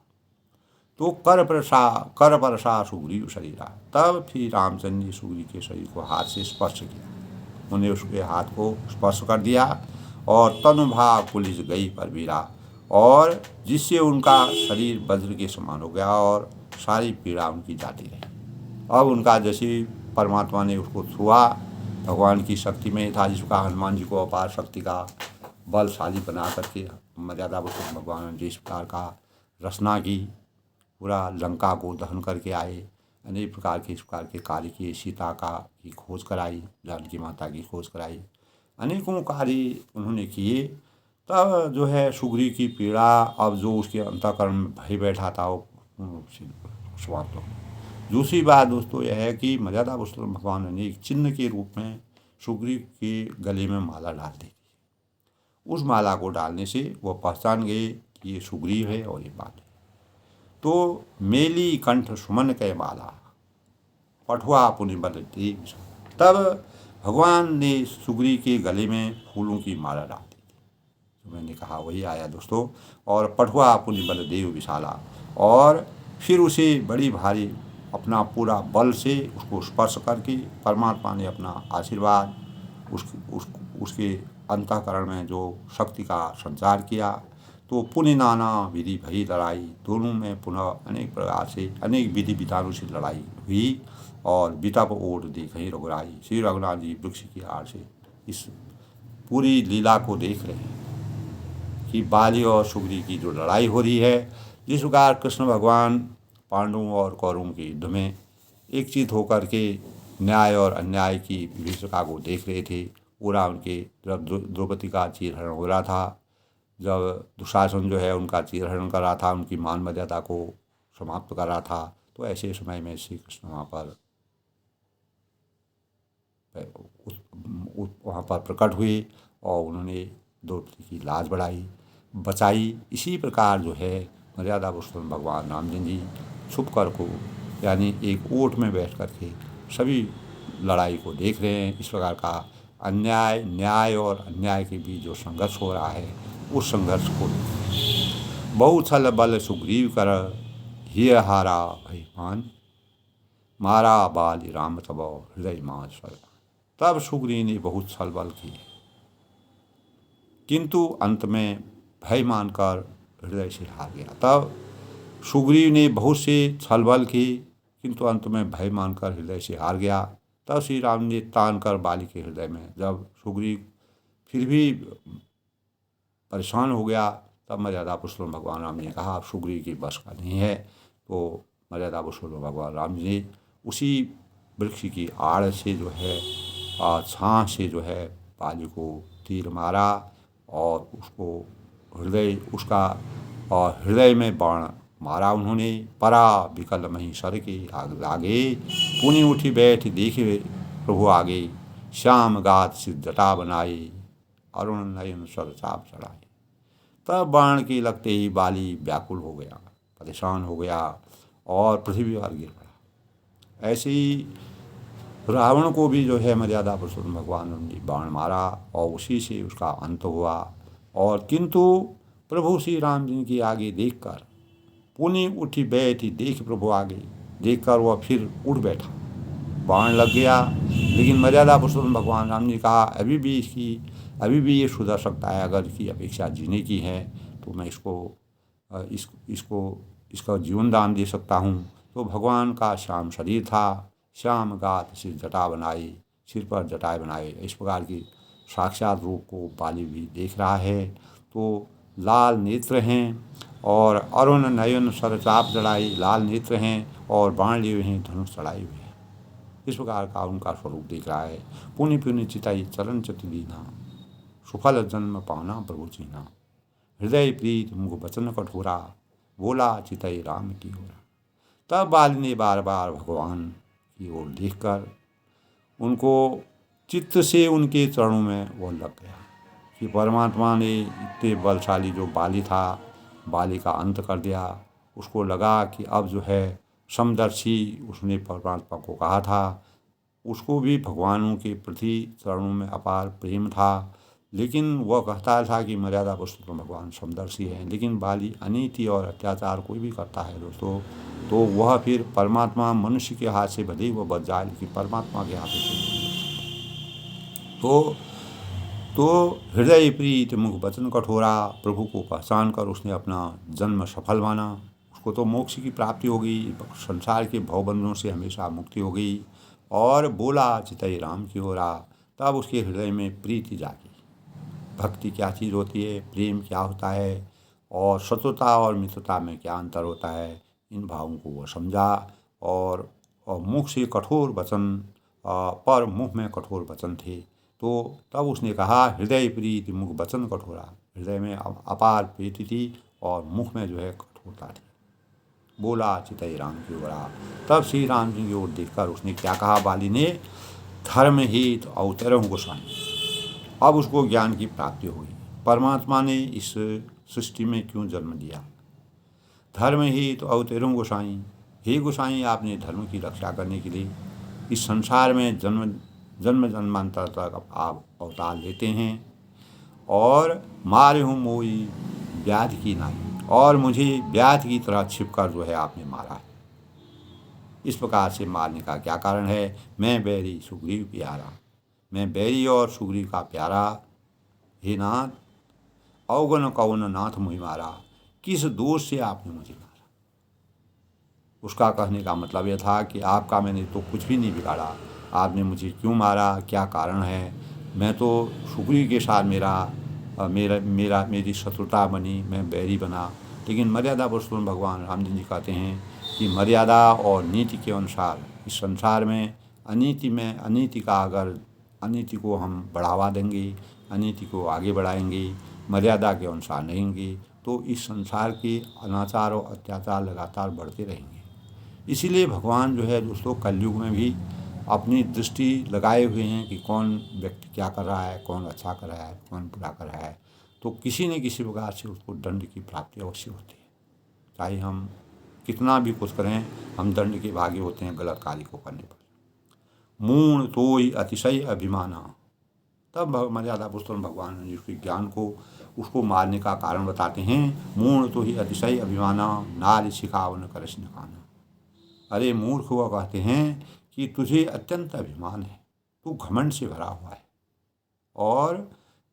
तो कर परसा सुग्रीव शरीरा। तब फिर रामचंद्र ने सुग्रीव के शरीर को हाथ से स्पर्श किया, उन्हें उसके हाथ को स्पर्श कर दिया और तनुभाव पुलिस गई पर वीरा, और जिससे उनका शरीर वज्र के समान हो गया और सारी पीड़ा उनकी जाती रही। अब उनका जैसे परमात्मा ने उसको छुआ, भगवान की शक्ति में था, जिसका हनुमान जी को अपार शक्ति का बलशाली बना करके मर्यादा पुरुषोत्तम भगवान ने जिस प्रकार का रचना की, पूरा लंका को दहन करके आए, अनेक प्रकार के इस प्रकार के कार्य किए, सीता का की खोज कराई, जानकी माता की खोज कराई, अनेकों कार्य उन्होंने किए। तब जो है सुग्रीव की पीड़ा, अब जो उसके अंतःकरण में भय बैठा था वो समाप्त हो। दूसरी बात दोस्तों यह है कि मर्यादा पुरुषोत्तम भगवान ने एक चिन्ह के रूप में सुग्रीव के गले में माला डाल दी। उस माला को डालने से वो पहचान गए कि ये सुग्रीव है और ये बात है। तो मेली कंठ सुमन कै माला पठुआ पुनि बल देव। तब भगवान ने सुग्रीव के गले में फूलों की माला डाल दी। जो मैंने कहा वही आया दोस्तों। और पठुआ पुनि बल देव विशाला, और फिर उसे बड़ी भारी अपना पूरा बल से उसको स्पर्श करके परमात्मा ने अपना आशीर्वाद उसके अंतःकरण में जो शक्ति का संचार किया। तो पुण्य नाना विधि भई लड़ाई, दोनों में पुनः अनेक प्रकार से अनेक विधि विधानों से लड़ाई हुई। और बीता पर ओट देखी रघुराई, श्री रघुनाथ जी वृक्ष की आड़ से इस पूरी लीला को देख रहे हैं कि बाली और सुग्रीव की जो लड़ाई हो रही है, जिस प्रकार कृष्ण भगवान पांडवों और कौरवों के युद्ध में एक चित होकर के न्याय और अन्याय की विभीषिका को देख रहे थे। पूरा उनके जब द्रौपदी का चीरहरण हो रहा था, जब दुशासन जो है उनका चीरहरण कर रहा था, उनकी मान मर्यादा को समाप्त कर रहा था, तो ऐसे समय में श्री कृष्ण वहाँ पर प्रकट हुए और उन्होंने द्रौपदी की लाज बचाई। इसी प्रकार जो है मर्यादा पुरुषोत्तम भगवान रामचंद्र जी छुप कर को यानी एक ओट में बैठ कर के सभी लड़ाई को देख रहे हैं। इस प्रकार का अन्याय न्याय और अन्याय के बीच जो संघर्ष हो रहा है, उस संघर्ष को बहु छल बल सुग्रीव कर, हिय हारा भयमान मारा बाली राम तब हृदय मां स्वर। तब सुग्रीव ने बहुत छल बल की, किंतु अंत में भय मानकर हृदय से हार गया। तब सुग्रीव ने बहुत से छल बल की, किंतु अंत में भय मानकर हृदय से हार गया। तब श्री राम ने तान कर बाली के हृदय में, जब सुग्रीव फिर भी परेशान हो गया, तब मर्यादा पुरुषोत्तम भगवान राम ने कहा अब सुग्रीव की बस का नहीं है। तो मर्यादा पुरुषोत्तम भगवान राम जी ने उसी वृक्ष की आड़ से जो है छां से जो है बाली को तीर मारा और उसको हृदय में बाण मारा उन्होंने। परा विकल मही सर के आग लागे, पुनि उठी बैठ देखे प्रभु आगे, श्याम गात सिद्ध जटा बनाए, अरुण नयन सर चाप चढ़ाए। तब बाण के लगते ही बाली व्याकुल हो गया, परेशान हो गया और पृथ्वी पर गिर पड़ा। ऐसे ही रावण को भी जो है मर्यादा पुरुषोत्तम भगवान ने बाण मारा और उसी से उसका अंत हुआ। और किंतु प्रभु श्री राम जी के आगे देखकर पुनि उठी बैठी देख प्रभु आगे देखकर वह फिर उठ बैठा, बाण लग गया। लेकिन मर्यादा पुरुषोत्तम भगवान राम ने कहा अभी भी ये सुधर सकता है, अगर इसकी अपेक्षा जीने की है तो मैं इसका जीवन दान दे सकता हूँ। तो भगवान का श्याम शरीर था, श्याम गात सिर जटा बनाई, सिर पर जटाएं बनाए, इस प्रकार की साक्षात रूप को बाली भी देख रहा है। तो लाल नेत्र हैं और अरुण नयन सरचाप जड़ाई, लाल नेत्र हैं और बाण लिए हुए हैं, धनुष चढ़ाए हुए हैं। इस प्रकार का उनका स्वरूप देख रहा है। पुण्य पुण्य चिताई चरण चतु दीना, सुफल जन्म पाना प्रभु चीना, हृदय प्रीत मुख वचन कठोरा, बोला चितई राम की ओर। तब बाली ने बार बार भगवान की ओर देखकर उनको चित्त से उनके चरणों में वो लग गया कि परमात्मा ने इतने बलशाली जो बाली था, बाली का अंत कर दिया। उसको लगा कि अब जो है समदर्शी, उसने परमात्मा को कहा था, उसको भी भगवानों के प्रति चरणों में अपार प्रेम था। लेकिन वह कहता था कि मर्यादा पुरुषोत्तम भगवान समदर्शी हैं, लेकिन बाली अनीति और अत्याचार कोई भी करता है दोस्तों, तो वह फिर परमात्मा मनुष्य के हाथ से भले ही वह बच जाए, लेकिन परमात्मा के हाथ से तो हृदय प्रीत मुख वचन कठोरा, प्रभु को पहचान कर उसने अपना जन्म सफल माना। उसको तो मोक्ष की प्राप्ति हो गई, संसार के भवबंधनों से हमेशा मुक्ति हो गई। और बोला चितई राम की ओर आ, तब उसके हृदय में प्रीति जागी। भक्ति क्या चीज़ होती है, प्रेम क्या होता है और शत्रुता और मित्रता में क्या अंतर होता है, इन भावों को वह समझा। और मुख से कठोर वचन पर मुख में कठोर वचन थे, तो तब उसने कहा हृदय प्रीति मुख वचन कठोरा, हृदय में अपार प्रीति थी और मुख में जो है कठोरता थी। बोला चितई राम की ओर आ, तब श्री राम जी की ओर देखकर उसने क्या कहा बाली ने, धर्म हित अवतरहु गोसाई। अब उसको ज्ञान की प्राप्ति होगी, परमात्मा ने इस सृष्टि में क्यों जन्म दिया। धर्म हित अवतरहु गोसाई, हे गोसाई आपने धर्म की रक्षा करने के लिए इस संसार में जन्म जन्मांतर तक आप अवतार लेते हैं और मारे हूँ मोई व्याध की नाई, और मुझे व्याध की तरह छिपकर जो है आपने मारा है। इस प्रकार से मारने का क्या कारण है? मैं बैरी सुग्रीव प्यारा, मैं बैरी और सुग्रीव का प्यारा, हे नाथ अवगुण कौन नाथ मुझे मारा, किस दोष से आपने मुझे मारा। उसका कहने का मतलब यह था कि आपका मैंने तो कुछ भी नहीं बिगाड़ा, आपने मुझे क्यों मारा, क्या कारण है? मैं तो सुग्रीव के साथ मेरी शत्रुता बनी, मैं बैरी बना। लेकिन मर्यादा पुरुषोत्तम भगवान रामचंद्र जी कहते हैं कि मर्यादा और नीति के अनुसार इस संसार में अनीति का अगर अनीति को हम बढ़ावा देंगे, अनीति को आगे बढ़ाएंगे, मर्यादा के अनुसार नहीं होंगे, तो इस संसार के अनाचार और अत्याचार लगातार बढ़ते रहेंगे। इसीलिए भगवान जो है दोस्तों कलयुग में भी अपनी दृष्टि लगाए हुए हैं कि कौन व्यक्ति क्या कर रहा है, कौन अच्छा कर रहा है, कौन बुरा कर रहा है, तो किसी न किसी प्रकार से उसको दंड की प्राप्ति अवश्य होती है। चाहे हम कितना भी कुछ करें, हम दंड के भागी होते हैं गलत कार्य को करने पर। मूढ़ तोय अतिशय अभिमाना, तब मर्यादा पुरुषोत्तम भगवान ने उसके ज्ञान को उसको मारने का कारण बताते हैं। मूढ़ तो ही अतिशय अभिमाना, नारी सिखावन कृष्ण खाना। अरे मूर्ख हुआ कहते हैं कि तुझे अत्यंत अभिमान है, तू घमंड से भरा हुआ है, और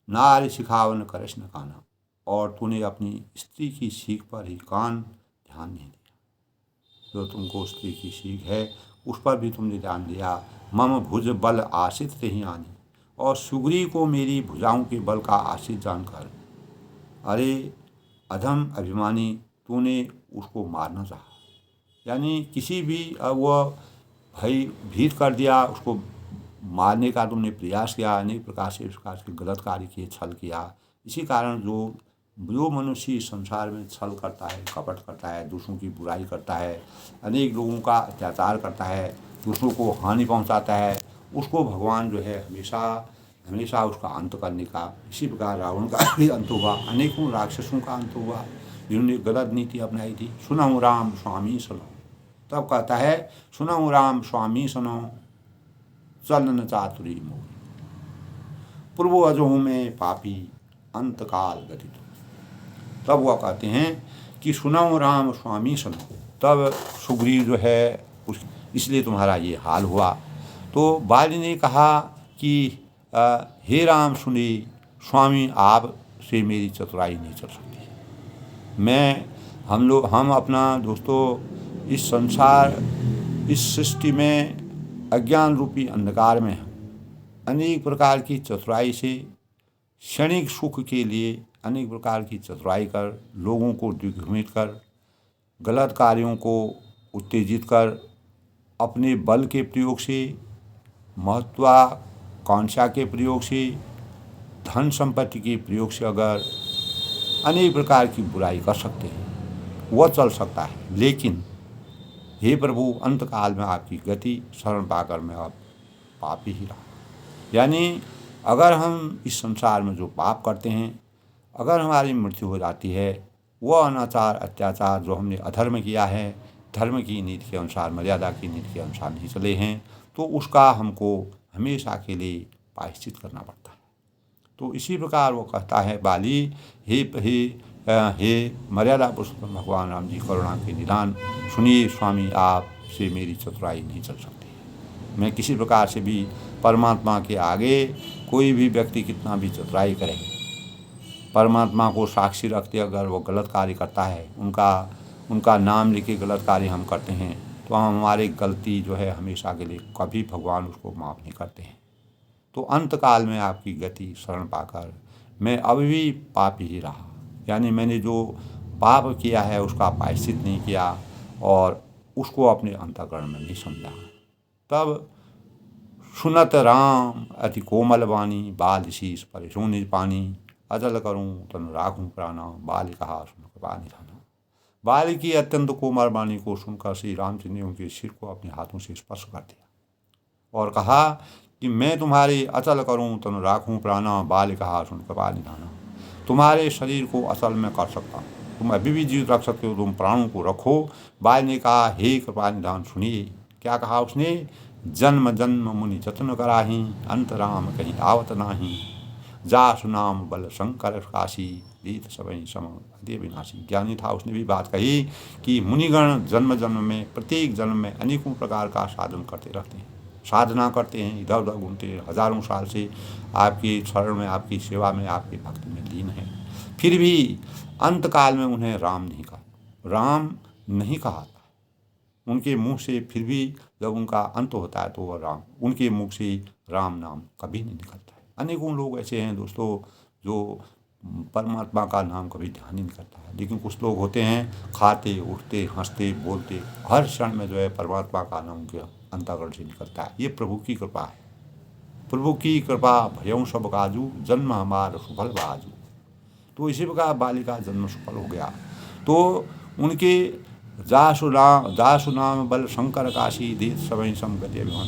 नारी सिखावन कृष्ण काना, और तूने अपनी स्त्री की सीख पर ही ध्यान नहीं दिया। जो तुमको स्त्री की सीख है उस पर भी तुमने ध्यान दिया। मम भुज बल आश्रित ही आनी, और सुग्रीव को मेरी भुजाओं के बल का आश्रित जानकर, अरे अधम अभिमानी, तूने उसको मारना चाहा। यानी किसी भी वह भीत कर दिया, उसको मारने का तुमने प्रयास किया, अनेक प्रकार से गलत कार्य किए, छल किया। इसी कारण जो मनुष्य इस संसार में छल करता है, कपट करता है, दूसरों की बुराई करता है, अनेक लोगों का अत्याचार करता है, दूसरों को हानि पहुंचाता है, उसको भगवान जो है हमेशा उसका अंत करने का, इसी प्रकार रावण का भी अंत हुआ, अनेकों राक्षसों का अंत हुआ जिन्होंने गलत नीति अपनाई थी। सुनहु राम स्वामी सुनो, तब कहता है सुनहु राम स्वामी सुनो, चलन चातुरी मोह, पूर्व अजोह में पापी अंतकाल गति। तब वह कहते हैं कि सुनहु राम स्वामी सुनो, तब सुग्रीव जो है इसलिए तुम्हारा ये हाल हुआ। तो बाली ने कहा कि हे राम सुनिए स्वामी, आप से मेरी चतुराई नहीं चल सकती। हम अपना दोस्तों इस संसार, इस सृष्टि में अज्ञान रूपी अंधकार में अनेक प्रकार की चतुराई से क्षणिक सुख के लिए अनेक प्रकार की चतुराई कर, लोगों को दिग्भ्रमित कर, गलत कार्यों को उत्तेजित कर, अपने बल के प्रयोग से, महत्वाकांक्षा के प्रयोग से, धन संपत्ति के प्रयोग से अगर अनेक प्रकार की बुराई कर सकते हैं, वह चल सकता है। लेकिन हे प्रभु, अंतकाल में आपकी गति शरण पाकर मैं अब पापी ही रहा। यानी अगर हम इस संसार में जो पाप करते हैं, अगर हमारी मृत्यु हो जाती है, वह अनाचार अत्याचार जो हमने अधर्म किया है, धर्म की नीति के अनुसार, मर्यादा की नीति के अनुसार नहीं चले हैं, तो उसका हमको हमेशा के लिए प्रायश्चित करना पड़ता है। तो इसी प्रकार वो कहता है बाली, हे मर्यादा पुरुषोत्तम भगवान राम जी करुणा के निदान, सुनिए स्वामी, आप से मेरी चतुराई नहीं चल सकती। मैं किसी प्रकार से भी परमात्मा के आगे कोई भी व्यक्ति कितना भी चतुराई करे, परमात्मा को साक्षी रखते अगर वो गलत कार्य करता है, उनका नाम लेके गलत कार्य हम करते हैं, तो हमारी गलती जो है हमेशा के लिए कभी भगवान उसको माफ़ नहीं करते हैं। तो अंत काल में आपकी गति शरण पाकर मैं अभी भी पापी ही रहा। यानी मैंने जो पाप किया है उसका प्रायश्चित नहीं किया और उसको अपने अंतःकरण में नहीं समझा। तब सुनत राम अति कोमल वाणी, बाल शीस पर सोने पानी, अजल करूं तनु राखूं प्राणा, बाल कहा सुन कृपा निधाना। बाल की अत्यंत कोमल वाणी को सुनकर श्री रामचंद्र ने उनके सिर को अपने हाथों से स्पर्श कर दिया और कहा कि मैं तुम्हारे अचल करूं तनु राखूं प्राणा, बाल कहा सुन कृपा निधाना। तुम्हारे शरीर को अचल में कर सकता हूँ, तुम अभी भी जीवित रख सकते हो, तुम प्राणों को रखो। बाल ने कहा हे कृपा निधान सुनिए। क्या कहा उसने? जन्म जन्म मुनि जतन कराही, अंत राम कहीं आवत नाही। जासु नाम बल शंकर काशी दीत सबई सम अति विनाशी। ज्ञानी था, उसने भी बात कही कि मुनिगण जन्म जन्म में, प्रत्येक जन्म में अनेकों प्रकार का साधन करते रहते हैं, साधना करते हैं, इधर उधर घूमते हैं, हजारों साल से आपकी शरण में, आपकी सेवा में, आपकी भक्ति में लीन है। फिर भी अंत काल में उन्हें राम नहीं कहा, राम नहीं कहा था उनके मुंह से। फिर भी जब उनका अंत होता है तो वह राम, उनके मुख से राम नाम कभी नहीं निकलता है। अनेकों लोग ऐसे हैं दोस्तों जो परमात्मा का नाम कभी ध्यान ही नहीं करता है, लेकिन कुछ लोग होते हैं खाते उठते हंसते बोलते हर क्षण में जो है परमात्मा का नाम उनके अंतःकरण से निकलता है। ये प्रभु की कृपा है, प्रभु की कृपा भयऊ सब काजू, जन्म हमार सुफल बाजू। तो इसी प्रकार बाली का जन्म सफल हो गया। तो उनके जासु नाम बल शंकर काशी दीत समय समगति अभिमान,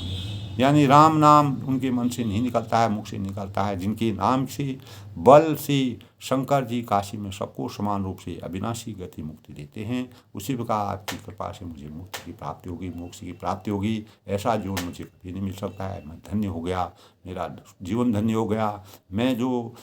यानी राम नाम उनके मन से नहीं निकलता है, मुख से निकलता है, जिनके नाम से बल से शंकर जी काशी में सबको समान रूप से अविनाशी गति मुक्ति देते हैं। उसी प्रकार आपकी कृपा से मुझे मुक्ति की प्राप्ति होगी, मोक्ष की प्राप्ति होगी। ऐसा जीवन मुझे कभी नहीं मिल सकता है। मैं धन्य हो गया, मेरा जीवन धन्य हो गया। मैं जो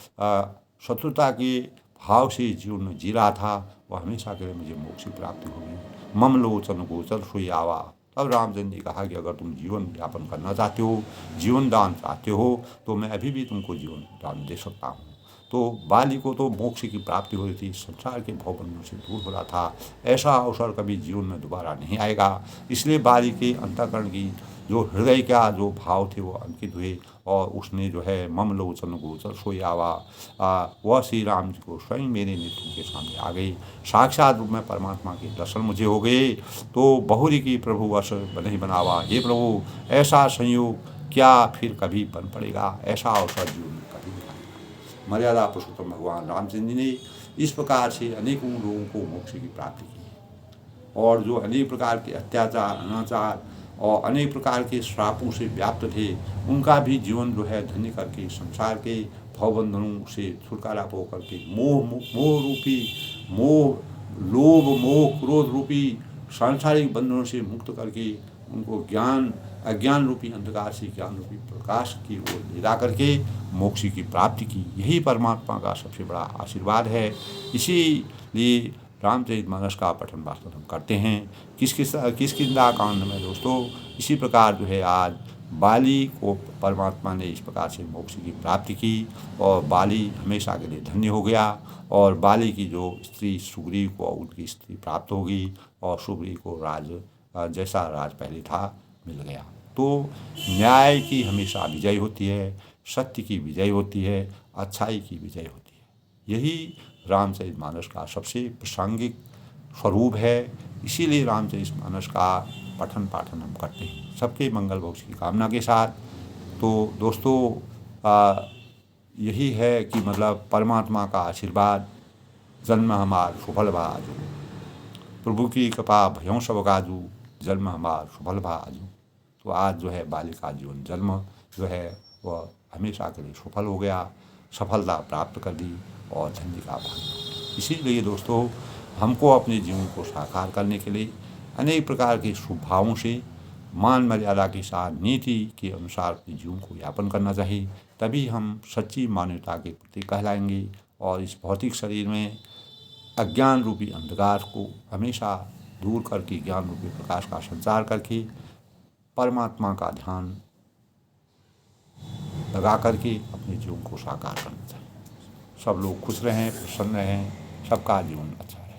शत्रुता के भाव से जीवन में जी रहा था वह हमेशा के लिए मुझे मोक्ष की प्राप्ति होगी। मम लोचन गोचर सोई आवा। तब रामचंद्र जी कहा कि अगर तुम जीवन यापन करना चाहते हो, जीवन दान चाहते हो, तो मैं अभी भी तुमको जीवन दान दे सकता हूँ। तो बाली को तो मोक्ष की प्राप्ति हो रही थी, संसार के भवबंधन से दूर हो रहा था। ऐसा अवसर कभी जीवन में दोबारा नहीं आएगा। इसलिए बाली के अंतःकरण की जो हृदय का जो भाव थे वो अंकित हुए और उसने जो है मम लोचन गोचर सोई आवा, वह श्री राम जी को स्वयं मेरे नेत्रों के सामने आ गई। साक्षात रूप में परमात्मा के दर्शन मुझे हो गए। तो बहुरी की प्रभु वश नहीं बनावा, हे प्रभु ऐसा संयोग क्या फिर कभी बन पड़ेगा, ऐसा अवसर जीवन में कभी नहीं आएगा। मर्यादा पुरुषोत्तम भगवान रामचंद्र जी ने इस प्रकार से अनेकों लोगों को मोक्ष की प्राप्ति की और जो अनेक प्रकार के अत्याचार, अनाचार और अनेक प्रकार के श्रापों से व्याप्त थे, उनका भी जीवन जो है धन्य करके संसार के भवबंधनों से छुटकारा पा करके मोह रूपी लोभ मोह क्रोध रूपी सांसारिक बंधनों से मुक्त करके उनको अज्ञान रूपी अंधकार से ज्ञान रूपी प्रकाश की ओर ले जा करके मोक्ष की प्राप्ति की। यही परमात्मा का सबसे बड़ा आशीर्वाद है। इसीलिए रामचरितमानस का पठन वास्तव हम करते हैं। किस किंदा कांड में दोस्तों इसी प्रकार जो है आज बाली को परमात्मा ने इस प्रकार से मोक्ष की प्राप्ति की और बाली हमेशा के लिए धन्य हो गया और बाली की जो स्त्री सुग्रीव को उनकी स्त्री प्राप्त होगी और सुग्रीव को राज जैसा राज पहले था मिल गया। तो न्याय की हमेशा विजय होती है, सत्य की विजय होती है, अच्छाई की विजय होती है। यही रामचरितमानस का सबसे प्रासंगिक स्वरूप है। इसीलिए रामचरितमानस का पठन पाठन हम करते हैं सबके मंगल मोक्ष की कामना के साथ। तो दोस्तों यही है कि मतलब परमात्मा का आशीर्वाद, जन्म हमार सुफल भाजू, प्रभु की कृपा भयों सब काजू, जन्म हमार सुफल भाजू। तो आज जो है बाली का जीवन जन्म जो है वह हमेशा के लिए सफल हो गया, सफलता प्राप्त कर दी और धन्य का भाग। इसीलिए दोस्तों हमको अपने जीवन को साकार करने के लिए अनेक प्रकार के शुभ भावों से मान मर्यादा के साथ नीति के अनुसार अपने जीवन को यापन करना चाहिए। तभी हम सच्ची मानवता के प्रति कहलाएंगे और इस भौतिक शरीर में अज्ञान रूपी अंधकार को हमेशा दूर करके ज्ञान रूपी प्रकाश का संचार करके परमात्मा का ध्यान लगा करके अपने जीवन को साकार करना चाहिए। सब लोग खुश रहें, प्रसन्न रहें, सबका जीवन अच्छा है।